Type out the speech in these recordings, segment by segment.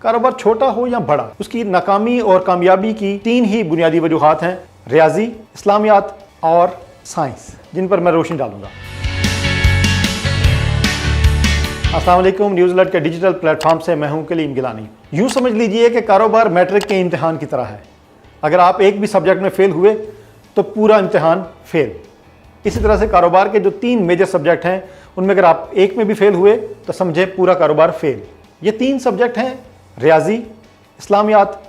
कारोबार छोटा हो या बड़ा, उसकी नाकामी और कामयाबी की 3 ही बुनियादी वजूहात हैं, रियाजी, इस्लामियात और साइंस, जिन पर मैं रोशनी डालूंगा। अस्सलाम वालेकुम, न्यूज़ अलर्ट के डिजिटल प्लेटफॉर्म से मैं हूं कलीम गिलानी। यूं समझ लीजिए कि कारोबार मैट्रिक के इम्तिहान की तरह है। अगर आप एक भी सब्जेक्ट में फेल हुए तो पूरा इम्तिहान फेल। इसी तरह से कारोबार के जो 3 मेजर सब्जेक्ट हैं, उनमें अगर आप एक में भी फेल हुए तो समझे पूरा कारोबार फेल। ये 3 सब्जेक्ट हैं, रियाजी, इस्लामियात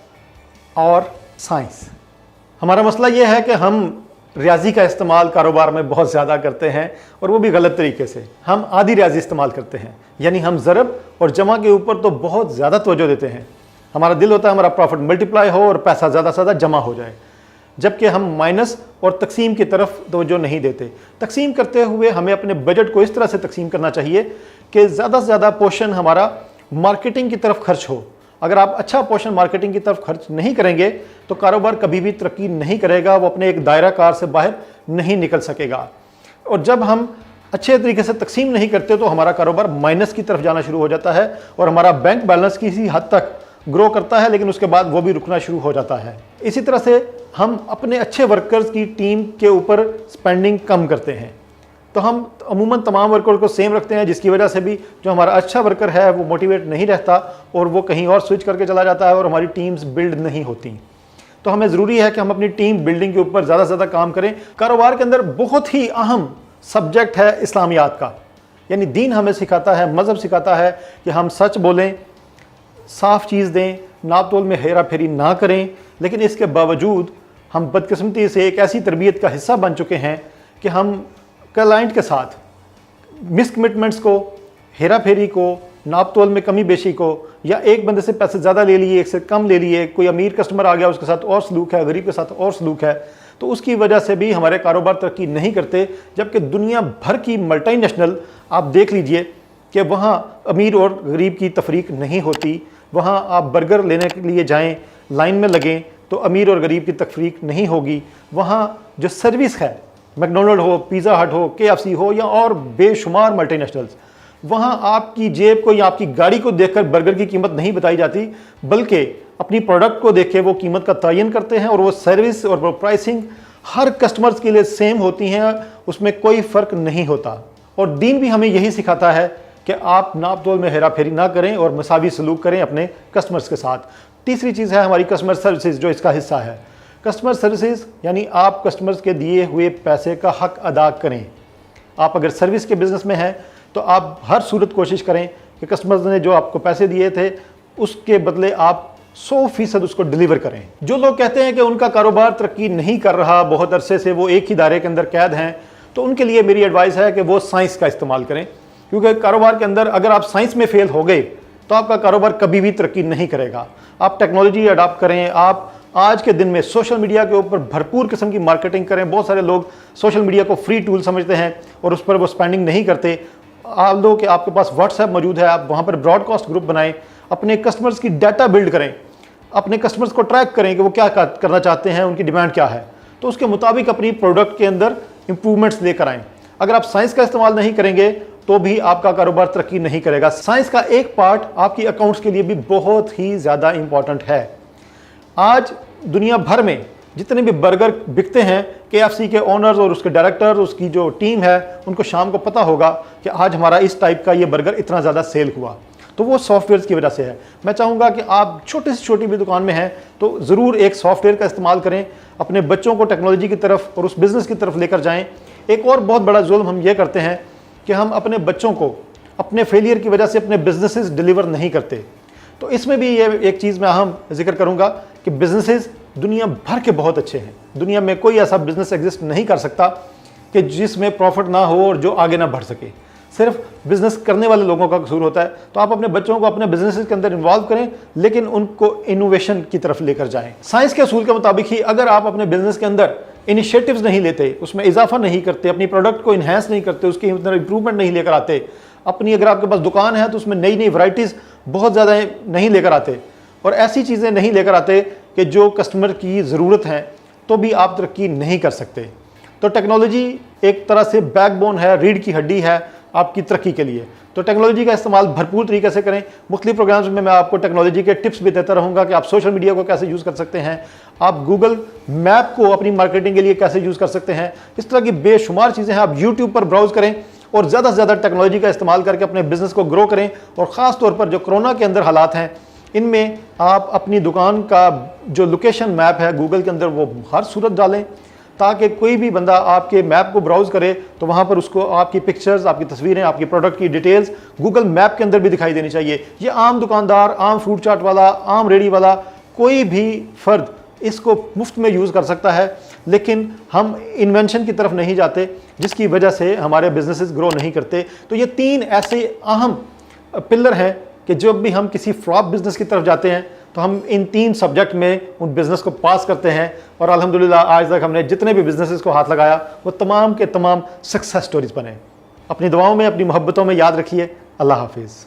और साइंस। हमारा मसला ये है कि हम रियाजी का इस्तेमाल कारोबार में बहुत ज़्यादा करते हैं, और वो भी गलत तरीके से। हम आधी रियाजी इस्तेमाल करते हैं, यानी हम ज़रब और जमा के ऊपर तो बहुत ज़्यादा तवज्जो देते हैं। हमारा दिल होता है हमारा प्रॉफिट मल्टीप्लाई हो और पैसा ज़्यादा से ज़्यादा जमा हो जाए, जबकि हम माइनस और तकसीम की तरफ तवज्जो नहीं देते। तकसीम करते हुए हमें अपने बजट को इस तरह से तकसीम करना चाहिए कि ज़्यादा से ज़्यादा पोर्शन हमारा मार्केटिंग की तरफ खर्च हो। अगर आप अच्छा पोर्शन मार्केटिंग की तरफ खर्च नहीं करेंगे तो कारोबार कभी भी तरक्की नहीं करेगा, वो अपने एक दायरा कार से बाहर नहीं निकल सकेगा। और जब हम अच्छे तरीके से तकसीम नहीं करते तो हमारा कारोबार माइनस की तरफ जाना शुरू हो जाता है, और हमारा बैंक बैलेंस किसी हद तक ग्रो करता है, लेकिन उसके बाद वो भी रुकना शुरू हो जाता है। इसी तरह से हम अपने अच्छे वर्कर्स की टीम के ऊपर स्पेंडिंग कम करते हैं, तो हम अमूमन तमाम वर्कर को सेम रखते हैं, जिसकी वजह से भी जो हमारा अच्छा वर्कर है वो मोटिवेट नहीं रहता और वो कहीं और स्विच करके चला जाता है और हमारी टीम्स बिल्ड नहीं होती। तो हमें ज़रूरी है कि हम अपनी टीम बिल्डिंग के ऊपर ज़्यादा से ज़्यादा काम करें। कारोबार के अंदर बहुत ही अहम सब्जेक्ट है इस्लामियात का, यानी दीन हमें सिखाता है, मज़हब सिखाता है कि हम सच बोलें, साफ़ चीज़ दें, नाप तोल में हेरा फेरी ना करें। लेकिन इसके बावजूद हम बदकिस्मती से एक ऐसी तरबियत का हिस्सा बन चुके हैं कि हम क्लाइंट के साथ मिसकमिटमेंट्स को, हेरा फेरी को, नाप तोल में कमी बेशी को, या एक बंदे से पैसे ज़्यादा ले लिए, एक से कम ले लिए, कोई अमीर कस्टमर आ गया उसके साथ और सलूक है, गरीब के साथ और सलूक है, तो उसकी वजह से भी हमारे कारोबार तरक्की नहीं करते। जबकि दुनिया भर की मल्टीनेशनल आप देख लीजिए कि वहाँ अमीर और गरीब की तफरीक नहीं होती। वहाँ आप बर्गर लेने के लिए जाएँ, लाइन में लगें तो अमीर और गरीब की तफरीक नहीं होगी। वहाँ जो सर्विस है, मैकडोनल्ड हो, पिज़्ज़ा हट हो, KFC हो या और बेशुमार मल्टीनेशनल्स, वहाँ आपकी जेब को या आपकी गाड़ी को देखकर बर्गर की कीमत नहीं बताई जाती, बल्कि अपनी प्रोडक्ट को देख के वो कीमत का तयन करते हैं, और वो सर्विस और वो प्राइसिंग हर कस्टमर्स के लिए सेम होती हैं, उसमें कोई फ़र्क नहीं होता। और दीन भी हमें यही सिखाता है कि आप नाप तोल में हेरा फेरी ना करें और मसावी सलूक करें अपने कस्टमर्स के साथ। तीसरी चीज़ है हमारी कस्टमर सर्विसेज, जो इसका हिस्सा है। कस्टमर सर्विसेज यानी आप कस्टमर्स के दिए हुए पैसे का हक अदा करें। आप अगर सर्विस के बिज़नेस में हैं तो आप हर सूरत कोशिश करें कि कस्टमर्स ने जो आपको पैसे दिए थे उसके बदले आप 100% उसको डिलीवर करें। जो लोग कहते हैं कि उनका कारोबार तरक्की नहीं कर रहा, बहुत अरसे से वो एक ही दायरे के अंदर कैद हैं, तो उनके लिए मेरी एडवाइस है कि वो साइंस का इस्तेमाल करें, क्योंकि कारोबार के अंदर अगर आप साइंस में फेल हो गए तो आपका कारोबार कभी भी तरक्की नहीं करेगा। आप टेक्नोलॉजी अडॉप्ट करें, आप आज के दिन में सोशल मीडिया के ऊपर भरपूर किस्म की मार्केटिंग करें। बहुत सारे लोग सोशल मीडिया को फ्री टूल समझते हैं और उस पर वो स्पेंडिंग नहीं करते। आप लोग कि आपके पास व्हाट्सएप मौजूद है, आप वहाँ पर ब्रॉडकास्ट ग्रुप बनाएं, अपने कस्टमर्स की डाटा बिल्ड करें, अपने कस्टमर्स को ट्रैक करें कि वो क्या करना चाहते हैं, उनकी डिमांड क्या है, तो उसके मुताबिक अपनी प्रोडक्ट के अंदर इंप्रूवमेंट्स लेकर आएँ। अगर आप साइंस का इस्तेमाल नहीं करेंगे तो भी आपका कारोबार तरक्की नहीं करेगा। साइंस का एक पार्ट आपकी अकाउंट्स के लिए भी बहुत ही ज़्यादा इंपॉर्टेंट है। आज दुनिया भर में जितने भी बर्गर बिकते हैं, KFC के ओनर्स और उसके डायरेक्टर, उसकी जो टीम है, उनको शाम को पता होगा कि आज हमारा इस टाइप का ये बर्गर इतना ज़्यादा सेल हुआ, तो वो सॉफ्टवेयर की वजह से है। मैं चाहूँगा कि आप छोटी से छोटी भी दुकान में हैं तो ज़रूर एक सॉफ्टवेयर का इस्तेमाल करें, अपने बच्चों को टेक्नोलॉजी की तरफ और उस बिज़नेस की तरफ लेकर जाएँ। एक और बहुत बड़ा जुल्म हम ये करते हैं कि हम अपने बच्चों को अपने फेलियर की वजह से अपने बिजनेसेस डिलीवर नहीं करते। तो इसमें भी ये एक चीज़ मैं अहम जिक्र करूंगा कि बिजनेसेस दुनिया भर के बहुत अच्छे हैं। दुनिया में कोई ऐसा बिजनेस एग्जिस्ट नहीं कर सकता कि जिसमें प्रॉफिट ना हो और जो आगे ना बढ़ सके। सिर्फ बिजनेस करने वाले लोगों का कसूर होता है। तो आप अपने बच्चों को अपने बिजनेस के अंदर इन्वॉल्व करें, लेकिन उनको इनोवेशन की तरफ लेकर जाएं। साइंस के असूल के मुताबिक ही अगर आप अपने बिजनेस के अंदर इनिशिएटिव्स नहीं लेते, उसमें इजाफा नहीं करते, अपनी प्रोडक्ट को इन्हेंस नहीं करते, उसके अंदर इंप्रूवमेंट नहीं लेकर आते, अपनी अगर आपके पास दुकान है तो उसमें नई नई वैरायटीज़ बहुत ज़्यादा नहीं लेकर आते और ऐसी चीज़ें नहीं लेकर आते कि जो कस्टमर की ज़रूरत है, तो भी आप तरक्की नहीं कर सकते। तो टेक्नोलॉजी एक तरह से बैकबोन है, रीढ़ की हड्डी है آپ کی ترقی کے لیے. تو ٹیکنالوجی کا استعمال بھرپور طریقے سے کریں. مختلف پروگرامز میں آپ کو ٹیکنالوجی کے ٹپس بھی دیتا رہوں گا کہ آپ سوشل میڈیا کو کیسے یوز کر سکتے ہیں, آپ گوگل میپ کو اپنی مارکیٹنگ کے لیے کیسے یوز کر سکتے ہیں. اس طرح کی بے شمار چیزیں ہیں. آپ یوٹیوب پر براؤز کریں اور زیادہ سے زیادہ ٹیکنالوجی کا استعمال کر کے اپنے بزنس کو گرو کریں. اور خاص طور پر جو کرونا کے اندر حالات ہیں, ان میں آپ اپنی دکان کا جو لوکیشن میپ ہے گوگل کے اندر وہ ہر صورت ڈالیں, تاکہ کوئی بھی بندہ آپ کے میپ کو براؤز کرے تو وہاں پر اس کو آپ کی پکچرز, آپ کی تصویریں, آپ کی پروڈکٹ کی ڈیٹیلز گوگل میپ کے اندر بھی دکھائی دینی چاہیے. یہ عام دکاندار, عام فوڈ چاٹ والا, عام ریڑھی والا, کوئی بھی فرد اس کو مفت میں یوز کر سکتا ہے. لیکن ہم انوینشن کی طرف نہیں جاتے جس کی وجہ سے ہمارے بزنسز گرو نہیں کرتے. تو یہ 3 ایسے اہم پلر ہیں کہ جب بھی ہم کسی فلاپ بزنس کی طرف جاتے ہیں تو ہم ان 3 سبجیکٹ میں ان بزنس کو پاس کرتے ہیں. اور الحمدللہ آج تک ہم نے جتنے بھی بزنسز کو ہاتھ لگایا وہ تمام کے تمام سکسیس سٹوریز بنے. اپنی دعاؤں میں, اپنی محبتوں میں یاد رکھیے. اللہ حافظ.